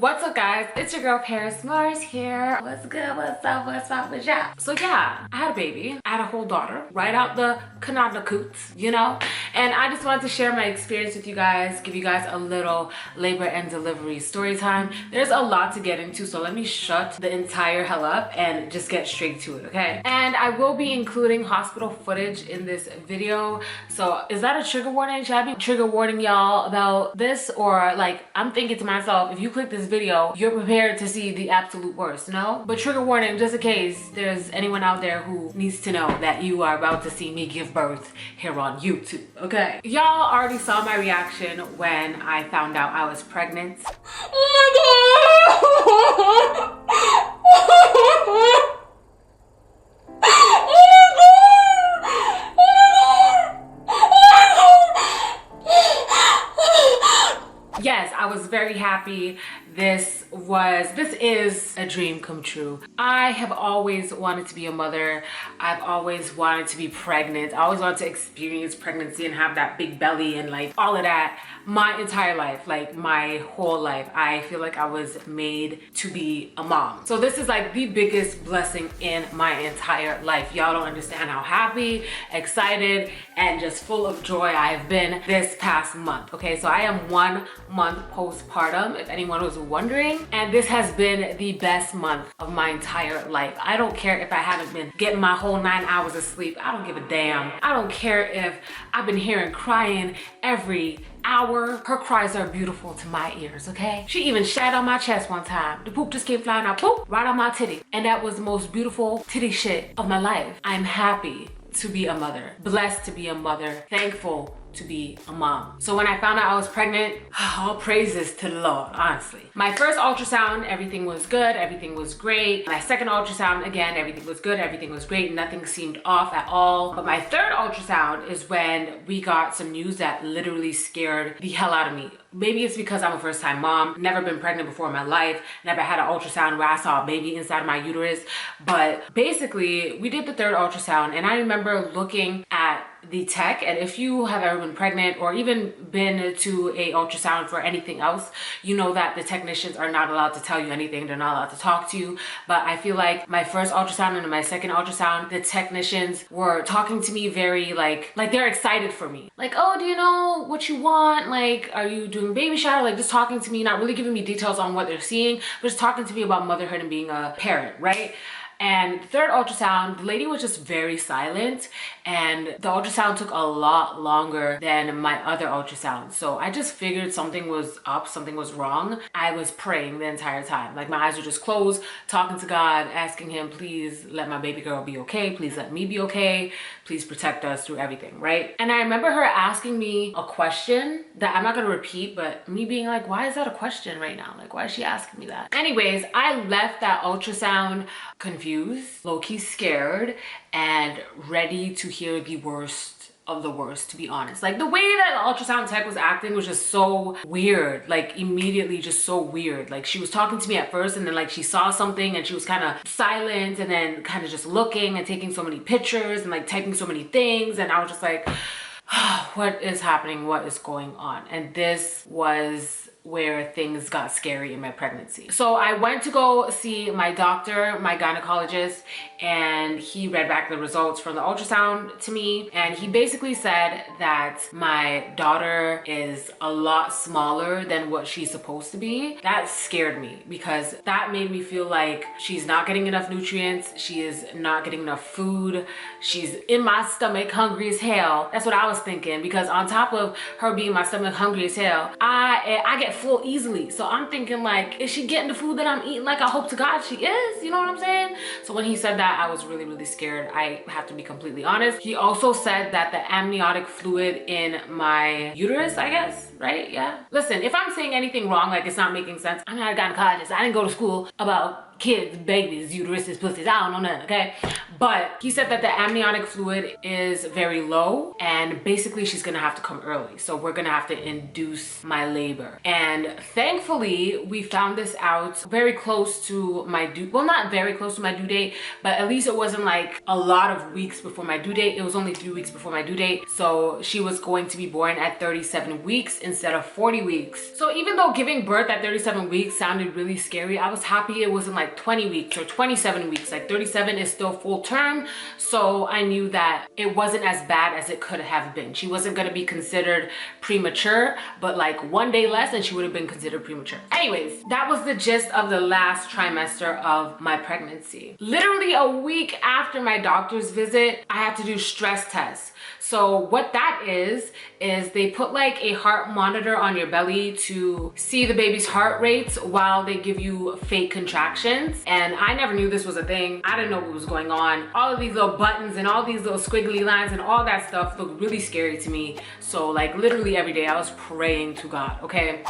What's up, guys? It's your girl Paris Mars here. What's good? What's up with y'all? So yeah, I had a baby. I had a whole daughter right out the Canada coots, you know? And I just wanted to share my experience with you guys, give you guys a little labor and delivery story time. There's a lot to get into, so let me shut the entire hell up and just get straight to it, okay? And I will be including hospital footage in this video. So is that a trigger warning? Should I be trigger warning y'all about this? Or like, I'm thinking to myself, if you click this video, you're prepared to see the absolute worst, no? But trigger warning, just in case there's anyone out there who needs to know that you are about to see me give birth here on YouTube, okay? Y'all already saw my reaction when I found out I was pregnant. Oh my god! Yes, I was very happy. This is a dream come true. I have always wanted to be a mother. I've always wanted to be pregnant. I always wanted to experience pregnancy and have that big belly and like all of that my entire life, like my whole life. I feel like I was made to be a mom. So this is like the biggest blessing in my entire life. Y'all don't understand how happy, excited, and just full of joy I've been this past month. Okay, so I am 1 month postpartum, if anyone was wondering, and this has been the best month of my entire life. I don't care if I haven't been getting my whole 9 hours of sleep. I don't give a damn. I don't care if I've been hearing crying every hour. Her cries are beautiful to my ears, okay? She even shat on my chest one time. The poop just came flying out, poop, right on my titty. And that was the most beautiful titty shit of my life. I'm happy to be a mother, blessed to be a mother, thankful to be a mom. So when I found out I was pregnant, all praises to the Lord, honestly. My first ultrasound, everything was good, everything was great. My second ultrasound, again, everything was good, everything was great, nothing seemed off at all. But my third ultrasound is when we got some news that literally scared the hell out of me. Maybe it's because I'm a first-time mom, never been pregnant before in my life, never had an ultrasound where I saw a baby inside of my uterus. But basically, we did the third ultrasound, and I remember looking at the tech, and if you have ever been pregnant or even been to a ultrasound for anything else, you know that the technicians are not allowed to tell you anything. They're not allowed to talk to you. But I feel like my first ultrasound and my second ultrasound, the technicians were talking to me very like they're excited for me. Like, oh, do you know what you want? Like, are you doing baby shower? Like, just talking to me, not really giving me details on what they're seeing, but just talking to me about motherhood and being a parent, right? And the third ultrasound, the lady was just very silent, and the ultrasound took a lot longer than my other ultrasound. So I just figured something was up, something was wrong. I was praying the entire time. Like, my eyes were just closed, talking to God, asking him, please let my baby girl be okay. Please let me be okay. Please protect us through everything, right? And I remember her asking me a question that I'm not gonna repeat, but me being like, why is that a question right now? Like, why is she asking me that? Anyways, I left that ultrasound confused, low-key scared, and ready to hear the worst of the worst, to be honest. Like, the way that the ultrasound tech was acting was just so weird, like immediately just so weird. Like, she was talking to me at first, and then like she saw something and she was kind of silent, and then kind of just looking and taking so many pictures and like typing so many things, and I was just like, oh, what is happening? What is going on? And this was where things got scary in my pregnancy. So I went to go see my doctor, my gynecologist, and he read back the results from the ultrasound to me. And he basically said that my daughter is a lot smaller than what she's supposed to be. That scared me because that made me feel like she's not getting enough nutrients. She is not getting enough food. She's in my stomach hungry as hell. That's what I was thinking, because on top of her being my stomach hungry as hell, I get full easily. So I'm thinking, like, is she getting the food that I'm eating? Like, I hope to God she is, you know what I'm saying? So when he said that, I was really, really scared. I have to be completely honest. He also said that the amniotic fluid in my uterus, I guess, right? Yeah. Listen, if I'm saying anything wrong, like it's not making sense, I'm not a gynecologist. I didn't go to school about kids, babies, uteruses, pussies. I don't know nothing, okay? But he said that the amniotic fluid is very low, and basically she's gonna have to come early. So we're gonna have to induce my labor. And thankfully, we found this out very close to my due, well, not very close to my due date, but at least it wasn't like a lot of weeks before my due date. It was only 3 weeks before my due date. So she was going to be born at 37 weeks instead of 40 weeks. So even though giving birth at 37 weeks sounded really scary, I was happy it wasn't like 20 weeks or 27 weeks. Like 37 is still full term. So I knew that it wasn't as bad as it could have been. She wasn't going to be considered premature, but like one day less and she would have been considered premature. Anyways, that was the gist of the last trimester of my pregnancy. Literally a week after my doctor's visit, I had to do stress tests. So what that is they put like a heart monitor on your belly to see the baby's heart rates while they give you fake contractions. And I never knew this was a thing. I didn't know what was going on. All of these little buttons and all these little squiggly lines and all that stuff looked really scary to me. So like literally every day I was praying to God, okay?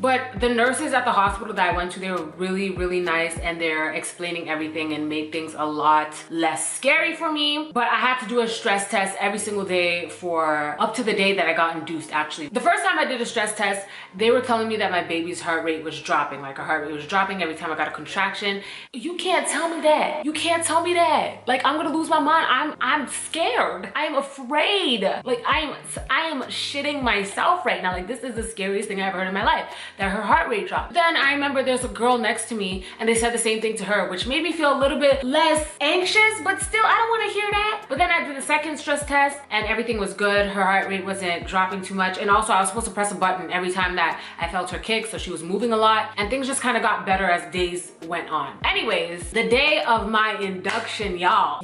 But the nurses at the hospital that I went to, they were really, really nice, and they're explaining everything and made things a lot less scary for me. But I had to do a stress test every single day for up to the day that I got induced, actually. The first time I did a stress test, they were telling me that my baby's heart rate was dropping. Like her heart rate was dropping every time I got a contraction. You can't tell me that. You can't tell me that. Like I'm gonna lose my mind. I'm scared. I am afraid. Like I am shitting myself right now. Like this is the scariest thing I've ever heard in my life, that her heart rate dropped. Then I remember there's a girl next to me and they said the same thing to her, which made me feel a little bit less anxious, but still I don't want to hear that. But then I did the second stress test and everything was good. Her heart rate wasn't dropping too much. And also I was supposed to press a button every time that I felt her kick, so she was moving a lot, and things just kind of got better as days went on. Anyways, the day of my induction, y'all,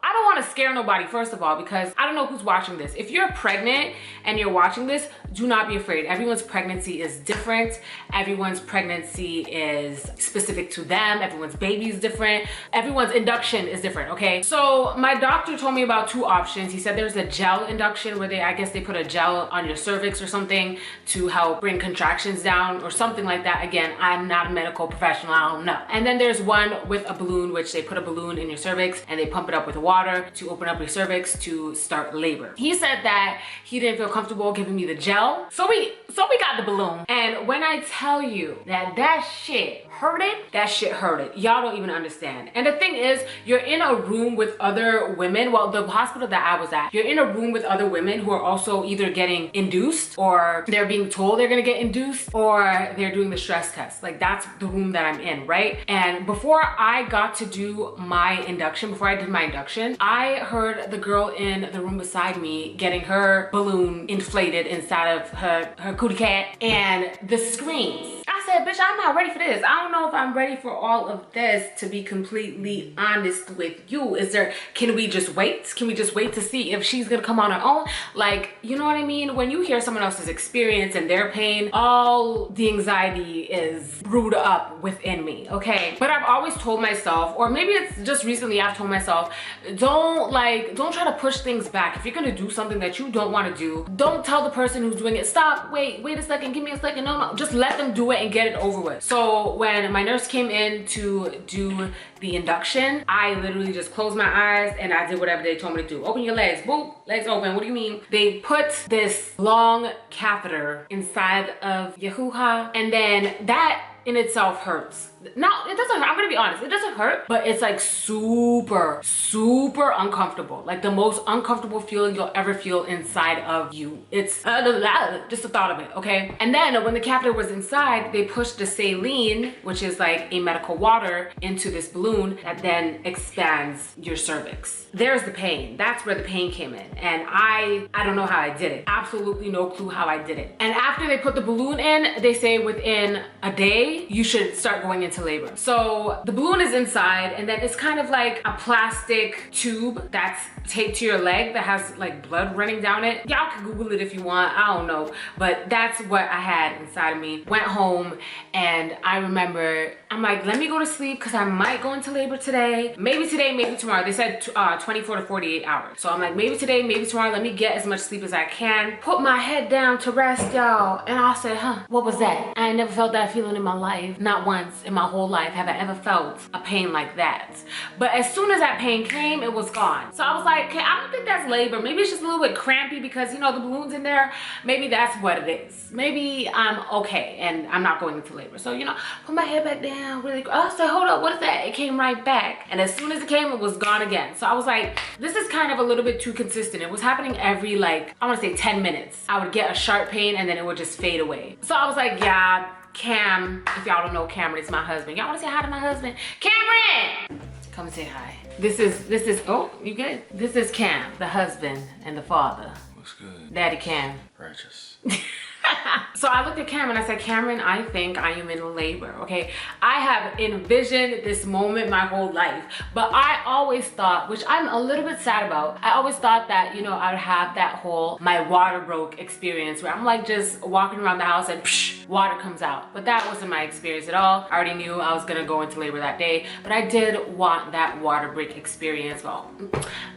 I don't want to scare nobody, first of all, because I don't know who's watching this. If you're pregnant and you're watching this, do not be afraid. Everyone's pregnancy is different. Everyone's pregnancy is specific to them. Everyone's baby is different. Everyone's induction is different, okay? So my doctor told me about two options. He said there's a gel induction where I guess they put a gel on your cervix or something to help bring contractions down or something like that. Again, I'm not a medical professional, I don't know. And then there's one with a balloon, which they put a balloon in your cervix and they pump it up with water to open up your cervix to start labor. He said that he didn't feel comfortable giving me the gel. So we got the balloon. And when I tell you that shit hurted. Y'all don't even understand. And the thing is, you're in a room with other women. Well, the hospital that I was at, you're in a room with other women who are also either getting induced or they're being told they're gonna get induced or they're doing the stress test. Like that's the room that I'm in, right? And before I got to do my induction, before I did my induction, I heard the girl in the room beside me getting her balloon inflated inside of her cootie cat and the screams. I said, bitch, I'm not ready for this. I don't know if I'm ready for all of this, to be completely honest with you. Can we just wait? Can we just wait to see if she's gonna come on her own? Like, you know what I mean? When you hear someone else's experience and their pain, all the anxiety is brewed up within me, okay? But I've always told myself, or maybe it's just recently I've told myself, don't try to push things back. If you're gonna do something that you don't wanna do, don't tell the person who's doing it, stop, wait a second, give me a second, no, just let them do it and get it over with. So when my nurse came in to do the induction, I literally just closed my eyes and I did whatever they told me to do. Open your legs, boop, legs open. What do you mean? They put this long catheter inside of your hoo-ha, and then that in itself hurts. No, it doesn't hurt. I'm gonna be honest, it doesn't hurt, but it's like super uncomfortable. Like the most uncomfortable feeling you'll ever feel inside of you. It's just the thought of it, okay? And then when the catheter was inside, they pushed the saline, which is like a medical water, into this balloon that then expands your cervix. There's the pain. That's where the pain came in. And I don't know how I did it. Absolutely no clue how I did it. And after they put the balloon in, they say within a day, you should start going into labor. So the balloon is inside, and then it's kind of like a plastic tube that's taped to your leg that has like blood running down it. Y'all can Google it if you want, I don't know. But that's what I had inside of me. Went home and I remember, I'm like, let me go to sleep because I might go into labor today. Maybe today, maybe tomorrow. They said 24 to 48 hours. So I'm like, maybe today, maybe tomorrow. Let me get as much sleep as I can. Put my head down to rest, y'all. And I said, what was that? I ain't never felt that feeling in my life, not once in my whole life have I ever felt a pain like that. But as soon as that pain came, it was gone. So I was like, okay, I don't think that's labor. Maybe it's just a little bit crampy because, you know, the balloon's in there. Maybe that's what it is. Maybe I'm okay and I'm not going into labor. So, you know, put my head back down really quick. Oh, so hold up, what is that? It came right back. And as soon as it came, it was gone again. So I was like, this is kind of a little bit too consistent. It was happening every, like, I want to say 10 minutes. I would get a sharp pain and then it would just fade away. So I was like, yeah, Cam, if y'all don't know Cameron, it's my husband. Y'all want to say hi to my husband? Cameron! Come say hi. This is, oh, you good? This is Cam, the husband and the father. Looks good. Daddy Cam. Righteous. So I looked at Cameron, I said, Cameron, I think I am in labor, okay? I have envisioned this moment my whole life, but I always thought, which I'm a little bit sad about, I always thought that, you know, I would have that whole, my water broke experience where I'm like just walking around the house and psh, water comes out. But that wasn't my experience at all. I already knew I was gonna go into labor that day, but I did want that water break experience. Well,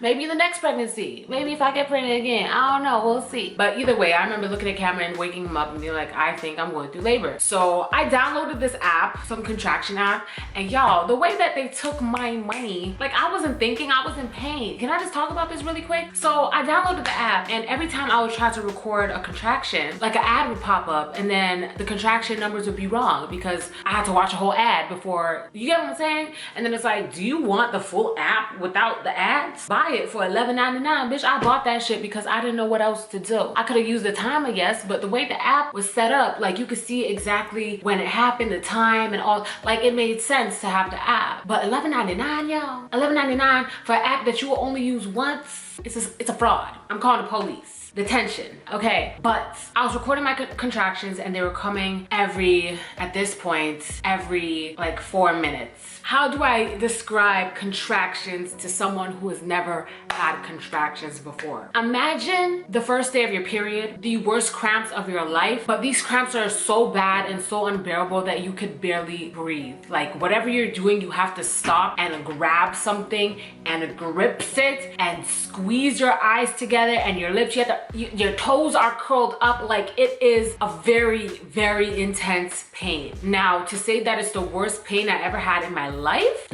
maybe the next pregnancy, maybe if I get pregnant again, I don't know, we'll see. But either way, I remember looking at Cameron, waking him up and being like, I think I'm going through labor. So I downloaded this app, some contraction app, and y'all, the way that they took my money, like I wasn't thinking, I was in pain. Can I just talk about this really quick? So I downloaded the app and every time I would try to record a contraction, like an ad would pop up and then the contraction numbers would be wrong because I had to watch a whole ad before, you get what I'm saying? And then it's like, do you want the full app without the ads? Buy it for $11.99. Bitch, I bought that shit because I didn't know what else to do. I could have used the timer, yes, but the way the app was set up, like you could see exactly when it happened, the time and all, like it made sense to have the app. But $11.99, y'all, $11.99 for an app that you will only use once, it's a fraud. I'm calling the police. Detention, okay? But I was recording my contractions and they were coming at this point, every like 4 minutes. How do I describe contractions to someone who has never had contractions before? Imagine the first day of your period, the worst cramps of your life, but these cramps are so bad and so unbearable that you could barely breathe. Like whatever you're doing, you have to stop and grab something and grips it and squeeze your eyes together and your lips, your toes are curled up. Like it is a very, very intense pain. Now, to say that it's the worst pain I ever had in my life,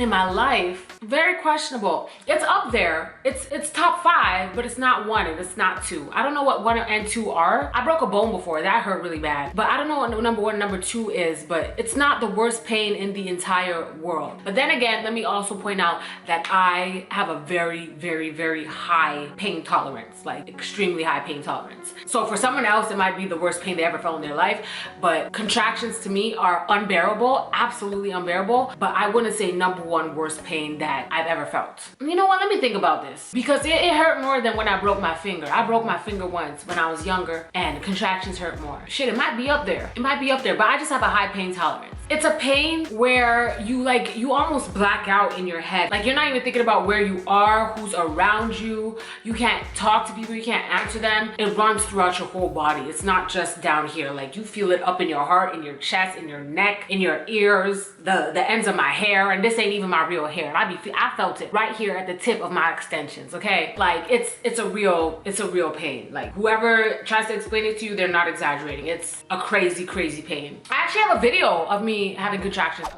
very questionable. It's up there. It's top 5, but it's not 1 and it's not 2. I don't know what 1 and 2 are. I broke a bone before. That hurt really bad. But I don't know what number 1 and number 2 is, but it's not the worst pain in the entire world. But then again, let me also point out that I have a very, very, very high pain tolerance, like extremely high pain tolerance. So for someone else, it might be the worst pain they ever felt in their life, but contractions to me are unbearable, absolutely unbearable. But I wouldn't say number 1 worst pain that I've ever felt. You know what, let me think about this because it hurt more than when I broke my finger. I broke my finger once when I was younger and contractions hurt more. Shit, it might be up there. It might be up there, but I just have a high pain tolerance. It's a pain where you almost black out in your head. Like you're not even thinking about where you are, who's around you. You can't talk to people, you can't answer them. It runs throughout your whole body. It's not just down here. Like you feel it up in your heart, in your chest, in your neck, in your ears, the ends of my hair, and this ain't even my real hair. I felt it right here at the tip of my extensions, okay? Like it's a real pain. Like whoever tries to explain it to you, they're not exaggerating. It's a crazy, crazy pain. I actually have a video of me having contractions.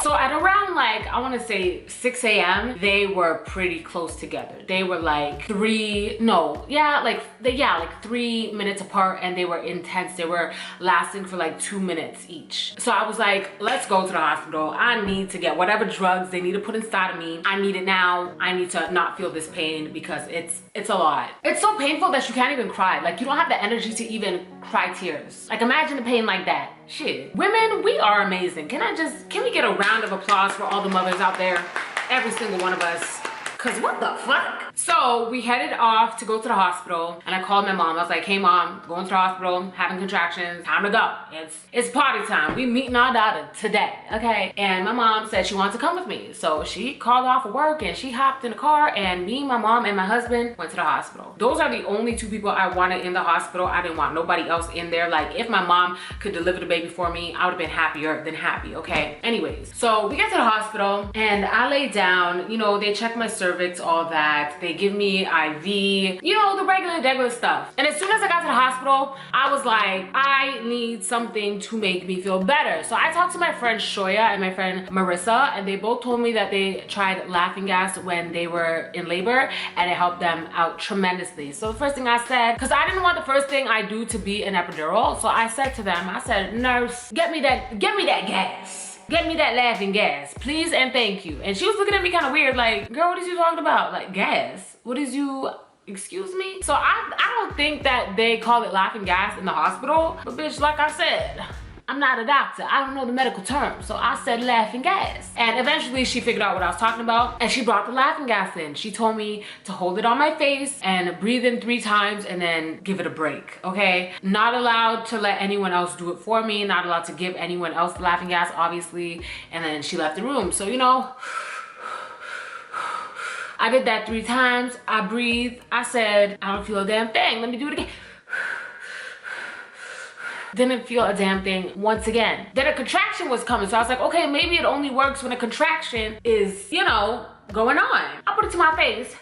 So at around like, I want to say 6 a.m., they were pretty close together. They were like 3 minutes apart and they were intense. They were lasting for like 2 minutes each. So I was like, let's go to the hospital. I need to get whatever drugs they need to put inside of me. I need it now. I need to not feel this pain because it's a lot. It's so painful that you can't even cry. Like you don't have the energy to even cry tears. Like imagine the pain like that. Shit. Women, we are amazing. Can we get a round of applause for all the mothers out there? Every single one of us. Cause what the fuck? So we headed off to go to the hospital, and I called my mom. I was like, hey mom, going to the hospital, having contractions, time to go. It's party time. We meeting our daughter today, okay? And my mom said she wanted to come with me. So she called off of work and she hopped in the car, and me, my mom, and my husband went to the hospital. Those are the only two people I wanted in the hospital. I didn't want nobody else in there. Like, if my mom could deliver the baby for me, I would have been happier than happy, okay? Anyways, so we get to the hospital and I lay down. You know, they check my cervix, all that. They give me IV, you know, the regular stuff. And as soon as I got to the hospital, I was like, I need something to make me feel better. So I talked to my friend Shoya and my friend Marissa, and they both told me that they tried laughing gas when they were in labor, and it helped them out tremendously. So the first thing I said, because I didn't want the first thing I do to be an epidural, so I said to them, I said, nurse, get me that gas. Get me that laughing gas, please and thank you. And she was looking at me kind of weird, like, girl, what is you talking about? Like, gas? What is you, excuse me? So I don't think that they call it laughing gas in the hospital, but bitch, like I said, I'm not a doctor. I don't know the medical term. So I said laughing gas. And eventually she figured out what I was talking about, and she brought the laughing gas in. She told me to hold it on my face and breathe in 3 times and then give it a break, okay? Not allowed to let anyone else do it for me. Not allowed to give anyone else the laughing gas, obviously. And then she left the room. So, you know, I did that 3 times. I breathed. I said, I don't feel a damn thing. Let me do it again. Didn't feel a damn thing once again. Then a contraction was coming, so I was like, okay, maybe it only works when a contraction is, you know, going on. I put it to my face.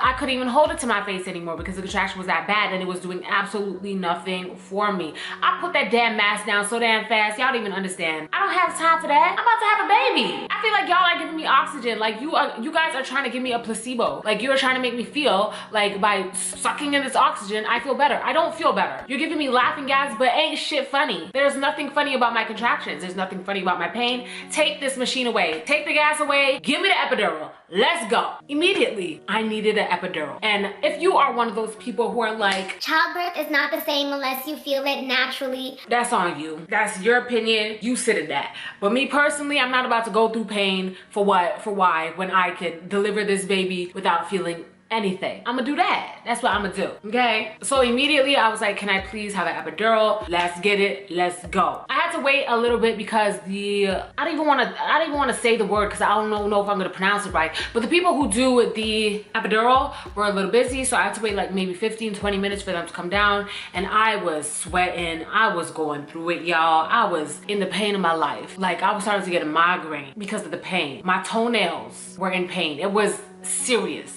I couldn't even hold it to my face anymore because the contraction was that bad and it was doing absolutely nothing for me. I put that damn mask down so damn fast, y'all don't even understand. I don't have time for that. I'm about to have a baby. I feel like y'all are giving me oxygen. Like you guys are trying to give me a placebo. Like you're trying to make me feel like by sucking in this oxygen, I feel better. I don't feel better. You're giving me laughing gas, but ain't shit funny. There's nothing funny about my contractions. There's nothing funny about my pain. Take this machine away. Take the gas away. Give me the epidural. Let's go. Immediately, I needed an epidural. And if you are one of those people who are like, childbirth is not the same unless you feel it naturally, that's on you. That's your opinion. You sit in that. But me personally, I'm not about to go through pain for what, for why, when I could deliver this baby without feeling anything. I'm gonna do that. That's what I'm gonna do, okay? So immediately I was like, can I please have an epidural? Let's get it, let's go. I had to wait a little bit because I don't even wanna say the word because I don't know if I'm gonna pronounce it right. But the people who do the epidural were a little busy, so I had to wait like maybe 15-20 minutes for them to come down, and I was sweating. I was going through it, y'all. I was in the pain of my life. Like I was starting to get a migraine because of the pain. My toenails were in pain. It was serious.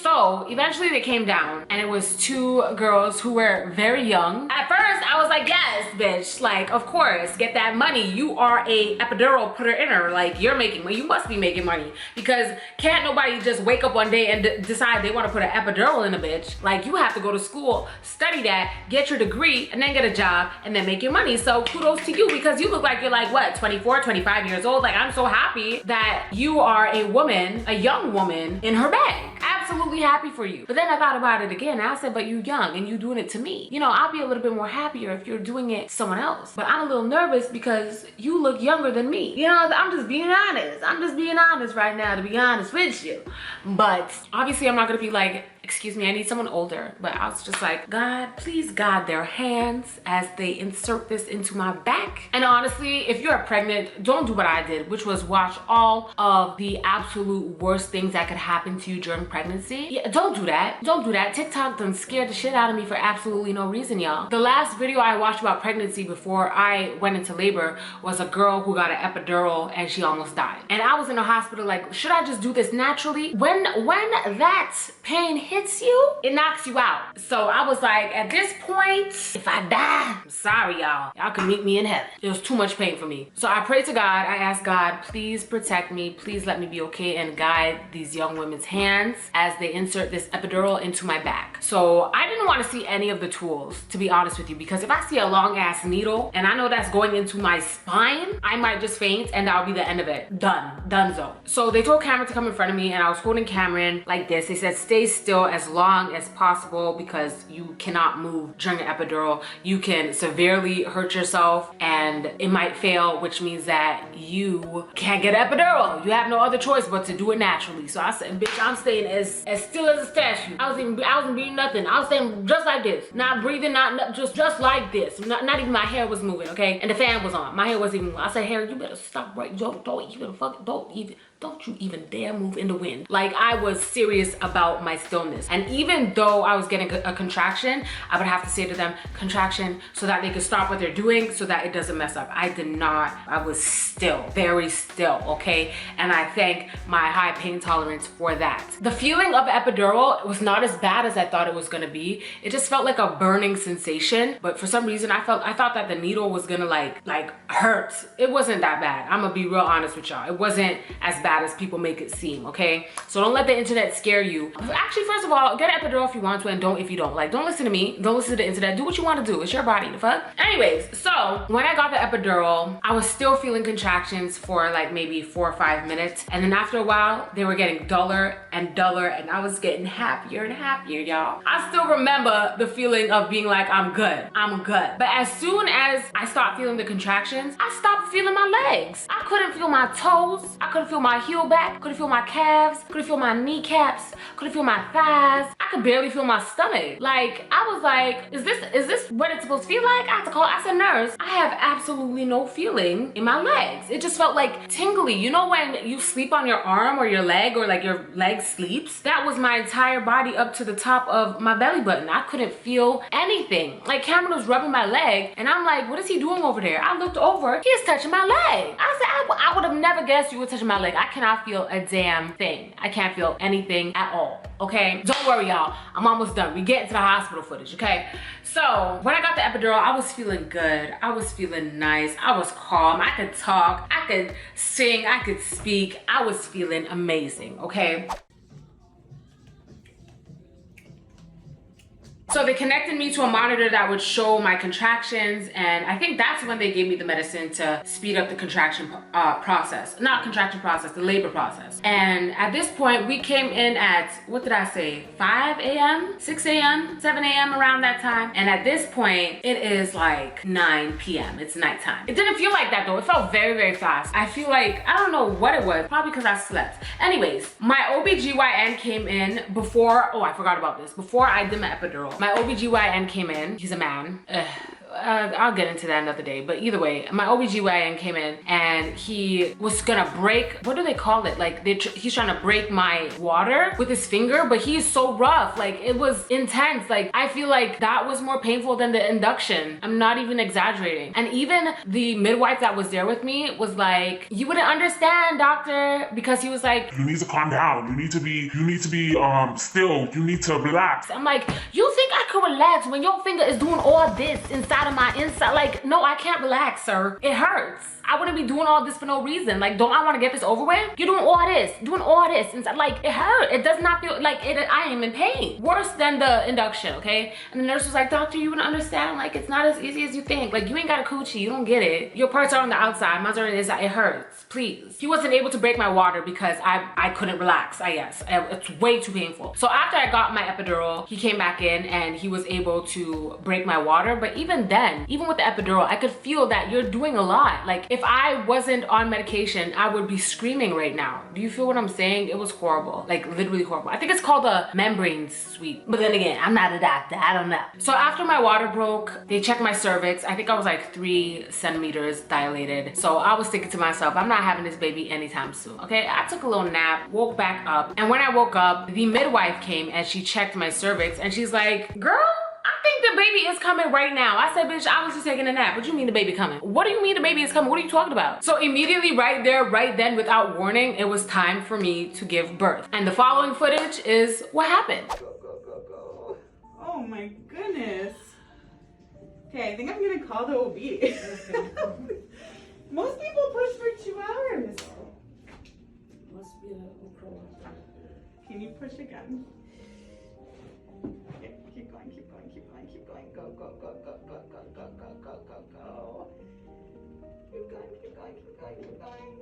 So eventually they came down, and it was 2 girls who were very young. At first I was like, yes bitch, like of course, get that money. You are a epidural putter inner, like you're making money. You must be making money, because can't nobody just wake up one day and decide they want to put an epidural in a bitch. Like you have to go to school, study that, get your degree, and then get a job and then make your money. So kudos to you, because you look like you're like what, 24, 25 years old. Like I'm so happy that you are a woman, a young woman in her bag. Absolutely happy for you. But then I thought about it again, and I said, but you young and you doing it to me. You know, I'll be a little bit more happier if you're doing it to someone else. But I'm a little nervous because you look younger than me. You know, I'm just being honest. I'm just being honest right now, to be honest with you. But obviously I'm not gonna be like, excuse me, I need someone older. But I was just like, God, please guide their hands as they insert this into my back. And honestly, if you're pregnant, don't do what I did, which was watch all of the absolute worst things that could happen to you during pregnancy. Yeah, don't do that. Don't do that. TikTok done scared the shit out of me for absolutely no reason, y'all. The last video I watched about pregnancy before I went into labor was a girl who got an epidural and she almost died. And I was in the hospital like, should I just do this naturally? When that pain hits you, it knocks you out. So I was like, at this point, if I die, I'm sorry y'all. Y'all can meet me in heaven. It was too much pain for me. So I prayed to God. I asked God, please protect me. Please let me be okay, and guide these young women's hands as they insert this epidural into my back. So I didn't want to see any of the tools, to be honest with you, because if I see a long ass needle and I know that's going into my spine, I might just faint and that'll be the end of it. Done. Donezo. So they told Cameron to come in front of me, and I was holding Cameron like this. They said, stay still as long as possible because you cannot move during an epidural. You can severely hurt yourself and it might fail, which means that you can't get an epidural. You have no other choice but to do it naturally. So I said, bitch, I'm staying as still as a statue. I wasn't breathing nothing. I was staying just like this, not breathing, not just like this. Not even my hair was moving, okay? And the fan was on. My hair wasn't even moving. I said, hair, you better stop right. Don't you even dare move in the wind. Like, I was serious about my stillness. And even though I was getting a contraction, I would have to say to them, contraction, so that they could stop what they're doing so that it doesn't mess up. I did not. I was still, very still, okay? And I thank my high pain tolerance for that. The feeling of epidural was not as bad as I thought it was gonna be. It just felt like a burning sensation, but for some reason I thought that the needle was gonna like hurt. It wasn't that bad. I'm gonna be real honest with y'all. It wasn't as bad as people make it seem, okay? So don't let the internet scare you. Actually, first of all, get an epidural if you want to, and don't if you don't. Like, don't listen to me. Don't listen to the internet. Do what you want to do. It's your body, the fuck? Anyways, so when I got the epidural, I was still feeling contractions for like maybe 4 or 5 minutes. And then after a while, they were getting duller and duller, and I was getting happier and happier, y'all. I still remember the feeling of being like, I'm good. I'm good. But as soon as I stopped feeling the contractions, I stopped feeling my legs. I couldn't feel my toes. I couldn't feel my heel back. Couldn't feel my calves. Couldn't feel my kneecaps. Couldn't feel my thighs. I could barely feel my stomach. Like, I was like, is this what it's supposed to feel like? I had to call. I said, nurse, I have absolutely no feeling in my legs. It just felt like tingly. You know when you sleep on your arm or your leg, or like your leg sleeps? That was my entire body up to the top of my belly button. I couldn't feel anything. Like, Cameron was rubbing my leg and I'm like, what is he doing over there? I looked over, he is touching my leg. I said, I would have never guessed you were touching my leg. I cannot feel a damn thing. I can't feel anything at all, okay? Don't worry, y'all. I'm almost done. We get into the hospital footage, okay? So when I got the epidural, I was feeling good. I was feeling nice. I was calm. I could talk. I could sing. I could speak. I was feeling amazing, okay? So they connected me to a monitor that would show my contractions, and I think that's when they gave me the medicine to speed up the contraction process. Not contraction process, the labor process. And at this point, we came in at, what did I say, 5 a.m., 6 a.m., 7 a.m., around that time. And at this point, it is like 9 p.m. It's nighttime. It didn't feel like that though. It felt very, very fast. I feel like, I don't know what it was, probably because I slept. Anyways, my OBGYN came in before, oh, I forgot about this, before I did my epidural. My OBGYN came in, he's a man. I'll get into that another day, but either way, my OBGYN came in and he was gonna break, what do they call it? Like, he's trying to break my water with his finger, but he's so rough. Like, it was intense. Like, I feel like that was more painful than the induction. I'm not even exaggerating. And even the midwife that was there with me was like, you wouldn't understand, doctor, because he was like, you need to calm down. You need to be still. You need to relax. I'm like, you think I could relax when your finger is doing all this inside of my inside? Like, no, I can't relax, sir. It hurts. I wouldn't be doing all this for no reason. Like, don't I want to get this over with? You're doing all this inside. Like, it hurt. It does not feel like it. I am in pain. Worse than the induction, okay? And the nurse was like, doctor, you wouldn't understand. Like, it's not as easy as you think. Like, you ain't got a coochie. You don't get it. Your parts are on the outside. Mine's are on the inside. It hurts. Please. He wasn't able to break my water because I couldn't relax. It's way too painful. So after I got my epidural, he came back in and he was able to break my water. But even then, even with the epidural, I could feel that you're doing a lot. Like, if I wasn't on medication, I would be screaming right now. Do you feel what I'm saying? It was horrible. Like, literally horrible. I think it's called a membrane sweep. But then again, I'm not a doctor. I don't know. So after my water broke, they checked my cervix. I think I was like 3 centimeters dilated. So I was thinking to myself, I'm not having this baby anytime soon. Okay, I took a little nap, woke back up. And when I woke up, the midwife came and she checked my cervix and she's like, girl, I think the baby is coming right now. I said, bitch, I was just taking a nap. What do you mean the baby coming? What do you mean the baby is coming? What are you talking about? So immediately right there, right then, without warning, it was time for me to give birth. And the following footage is what happened. Go. Oh my goodness. Okay, I think I'm gonna call the OB. Most people push for 2 hours. Must be a pro. Can you push again? Okay, keep going, keep going, keep going, keep going. Go, go, go, go, go, go, go, go, go, go, go. Keep going, keep going, keep going, keep going.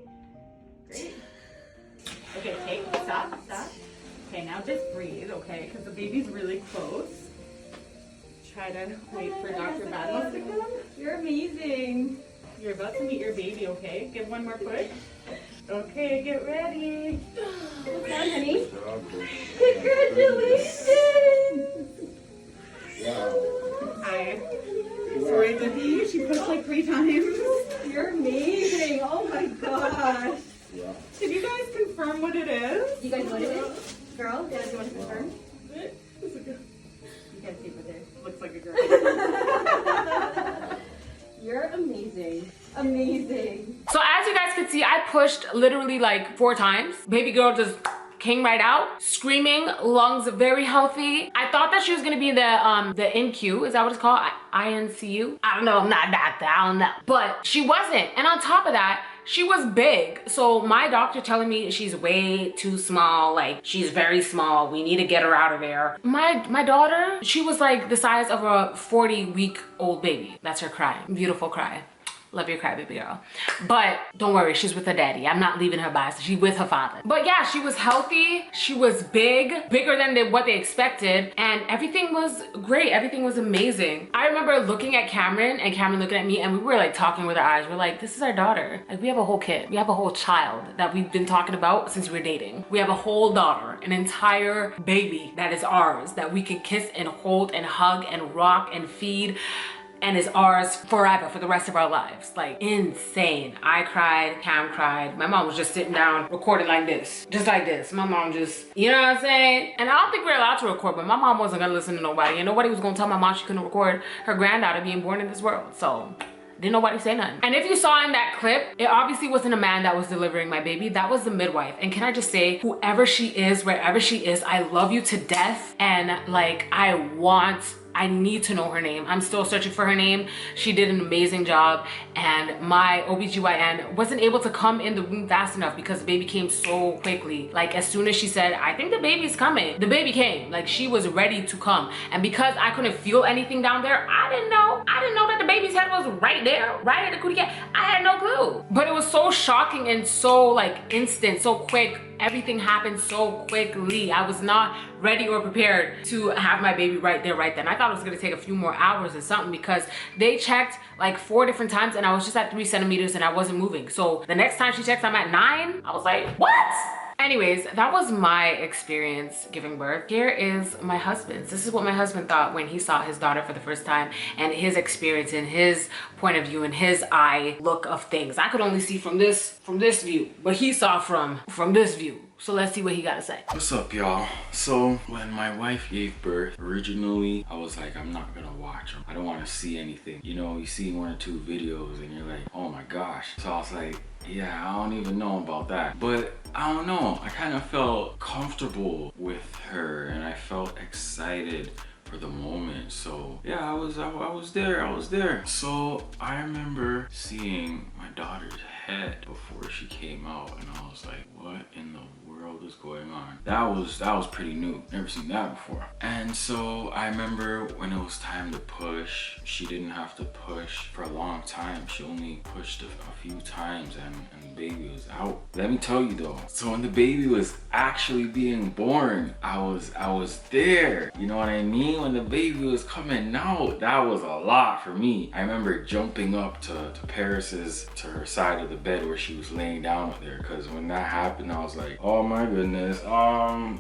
Great. Okay, stop. Okay, now just breathe, okay? Because the baby's really close. Try to wait for Dr. Badmos to come. You're amazing. You're about to meet your baby, okay? Give one more push. Okay, get ready. What's that, honey? Congratulations! Hi. Sorry, Debbie. She pushed like 3 times. You're amazing. Oh my gosh. Yeah. Can you guys confirm what it is? You guys know what it is? Girl, you guys want to confirm? It's a girl. You guys see what there. Looks like a girl. You're amazing. Amazing. So as you guys can see, I pushed literally like 4 times. Baby girl just came right out, screaming, lungs very healthy. I thought that she was gonna be the NQ, is that what it's called? INCU? I don't know, I'm not doctor, I don't know. But she wasn't, and on top of that, she was big. So my doctor telling me she's way too small, like she's very small, we need to get her out of there. My daughter, she was like the size of a 40-week-old baby. That's her cry, beautiful cry. Love your cry, baby girl. But don't worry, she's with her daddy. I'm not leaving her by, so she's with her father. But yeah, she was healthy. She was big, bigger than what they expected. And everything was great. Everything was amazing. I remember looking at Cameron and Cameron looking at me, and we were like talking with our eyes. We're like, this is our daughter. Like, we have a whole kid. We have a whole child that we've been talking about since we were dating. We have a whole daughter, an entire baby that is ours, that we can kiss and hold and hug and rock and feed, and is ours forever, for the rest of our lives. Like, insane. I cried, Cam cried. My mom was just sitting down recording like this, just like this. My mom just, you know what I'm saying? And I don't think we're allowed to record, but my mom wasn't gonna listen to nobody, and nobody was gonna tell my mom she couldn't record her granddaughter being born in this world. So didn't nobody say nothing. And if you saw in that clip, it obviously wasn't a man that was delivering my baby. That was the midwife. And can I just say, whoever she is, wherever she is, I love you to death. And like, I need to know her name. I'm still searching for her name. She did an amazing job, and my OBGYN wasn't able to come in the room fast enough because the baby came so quickly. Like, as soon as she said, I think the baby's coming, the baby came. Like, she was ready to come. And because I couldn't feel anything down there, I didn't know that the baby's head was right there, right at the cootie cat. I had no clue. But it was so shocking and so like instant, so quick. Everything happened so quickly. I was not ready or prepared to have my baby right there, right then. I thought it was gonna take a few more hours or something because they checked like 4 different times and I was just at 3 centimeters and I wasn't moving. So the next time she checked, I'm at 9. I was like, what? Anyways, that was my experience giving birth. Here is my husband's. This is what my husband thought when he saw his daughter for the first time, and his experience and his point of view and his eye look of things. I could only see from this view, but he saw from this view. So let's see what he got to say. What's up, y'all? So when my wife gave birth, originally I was like, I'm not gonna watch them. I don't want to see anything. You know, you see 1 or 2 videos and you're like, oh my gosh. So I was like, yeah, I don't even know about that. But I don't know, I kind of felt comfortable with her and I felt excited for the moment. So yeah, I was there. So I remember seeing my daughter's head before she came out and I was like, what in the world is going on? That was pretty new. Never seen that before. And so I remember when it was time to push, she didn't have to push for a long time. She only pushed a few times and the baby was out. Let me tell you though, so when the baby was actually being born, I was there. You know what I mean? When the baby was coming out, that was a lot for me. I remember jumping up to her side of the bed where she was laying down up there, because when that happened, I was like, oh my goodness,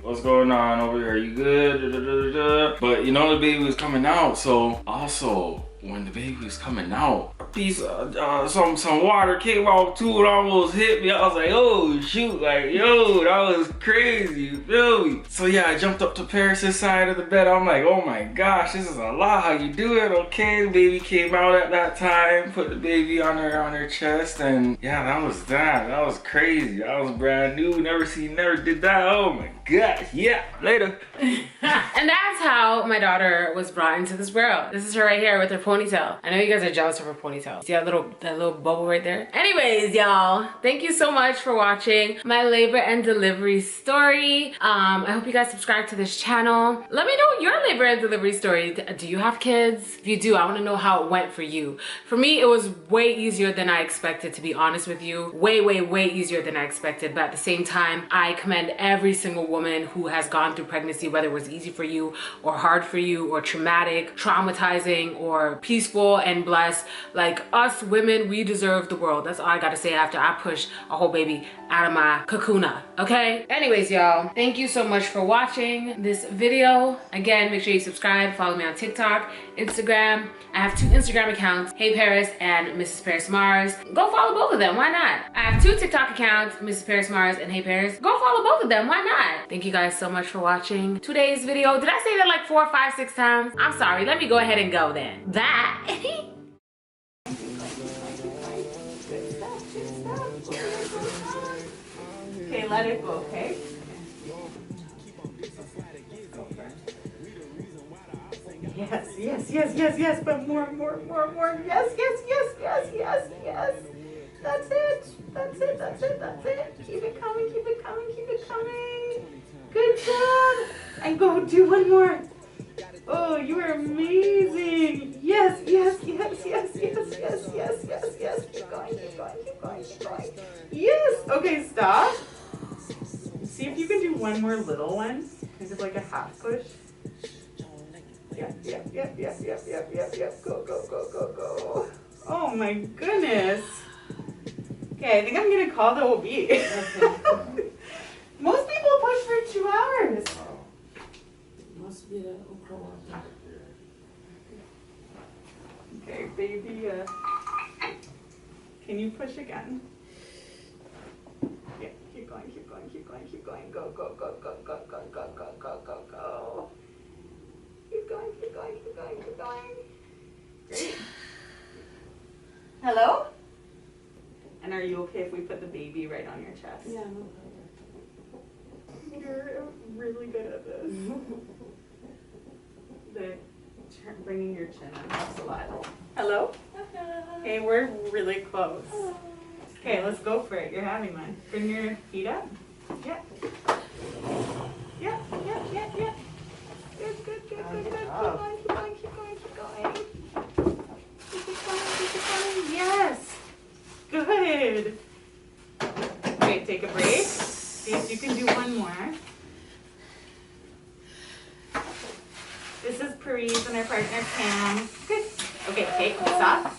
what's going on over here? Are you good? Da, da, da, da. But you know, the baby was coming out. So also, when the baby was coming out, a piece of some water came out too and almost hit me. I was like, oh shoot, like yo, that was crazy, you feel me? So yeah, I jumped up to Paris's side of the bed. I'm like, oh my gosh, this is a lot. How you do it? Okay, the baby came out at that time, put the baby on her chest, and yeah, that was that. That was crazy. That was brand new. Never did that. Oh my gosh. Yeah, later. And that's how my daughter was brought into this world. This is her right here with her ponytail. I know you guys are jealous of her ponytail. See that little bubble right there? Anyways, y'all, thank you so much for watching my labor and delivery story. I hope you guys subscribe to this channel. Let me know your labor and delivery story. Do you have kids? If you do, I want to know how it went for you. For me, it was way easier than I expected, to be honest with you. Way easier than I expected. But at the same time, I commend every single woman who has gone through pregnancy, whether it was easy for you or hard for you or traumatic, traumatizing or peaceful and blessed. Like, us women, we deserve the world. That's all I gotta say after I push a whole baby out of my cocoona, okay? Anyways, y'all, thank you so much for watching this video. Again, make sure you subscribe, follow me on TikTok, Instagram. I have 2 Instagram accounts, Hey Paris and Mrs. Paris Mars. Go follow both of them, why not? I have 2 TikTok accounts, Mrs. Paris Mars and Hey Paris. Go follow both of them, why not? Thank you guys so much for watching today's video. Did I say that like 4, 5, 6 times? I'm sorry, let me go ahead and go then. That. Okay, let it go, okay? Yes, but more. Yes. That's it. Keep it coming. Good job. And go do one more. Oh, you are amazing. Yes. Keep going. Yes. Okay, stop. See if you can do one more little one. Kind of like a half push. Yep. Go. Oh my goodness. Okay, I think I'm gonna call the OB. Most people push for 2 hours. Must be the ultrasound. Okay, baby, can you push again? Yeah, keep going. Go. Keep going. Great. Hello? And are you okay if we put the baby right on your chest? Yeah, no problem. You're really good at this. Bringing your chin in helps a lot. Hello? Hey, we're really close. Okay, let's go for it. You're having one. Bring your feet up. Yeah. Good. Keep going. Yes. Good. Okay, take a break. See if you can do one more. This is Paris and her partner Pam. Good. Okay, stop.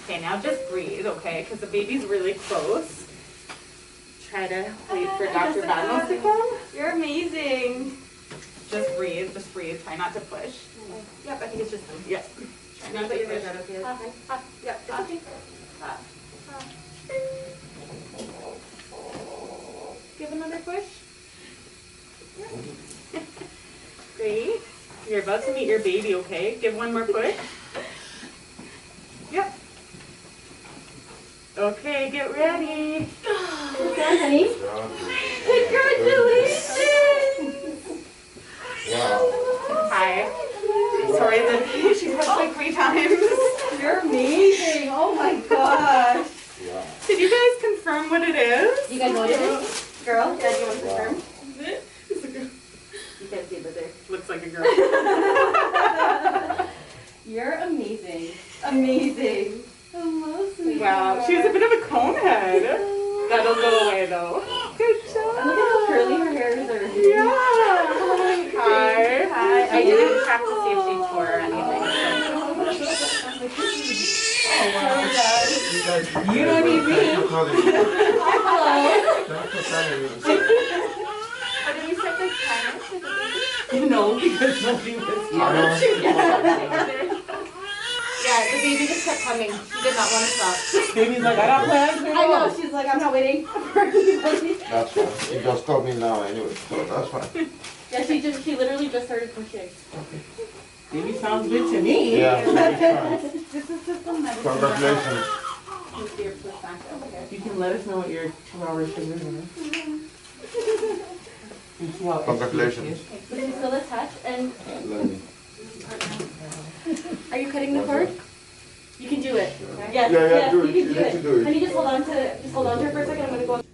Okay, now just breathe, okay? Because the baby's really close. Try to wait for Dr. Badnos to come. You're amazing. Just breathe. Try not to push. Yep, I think it's just, yep. Try not to push. Yep, it's okay. Give another push. Yep. Great. You're about to meet your baby, okay? Give one more push. Yep. Okay, get ready. Good done, honey. Congratulations. Hi. Sorry that she pushed like 3 times. You're amazing. Oh my gosh. Did you guys confirm what it is? You guys know what it is? Girl, Dad, you want to confirm? It's a girl. You can't see it, but there. Looks like a girl. You're amazing. Amazing. Wow, she was a bit of a cone head. That'll go away though. Good job. And look at how curly her hair is. Yeah. Hi. Hi. I didn't check to see if she tore or anything. You don't need me. Did you set this timer? No, because nobody was here. Yeah, the baby just kept coming. She did not want to stop. Baby's like, I got plans. I know, she's like, I'm not waiting for anybody. That's fine. You just told me now anyway, so that's fine. Yeah, she literally just started pushing. Baby sounds good to me. Yeah, it's fine. This is just a medicine. Congratulations. With your placenta, okay. You can let us know what your 2-hour sugar is. Congratulations. So can you feel the touch and Let me. Are you cutting the cord? You can do it. Yes, Yeah, yes, do you it. can You do need to do it. it. Can you just hold on to her for a second? I'm gonna go.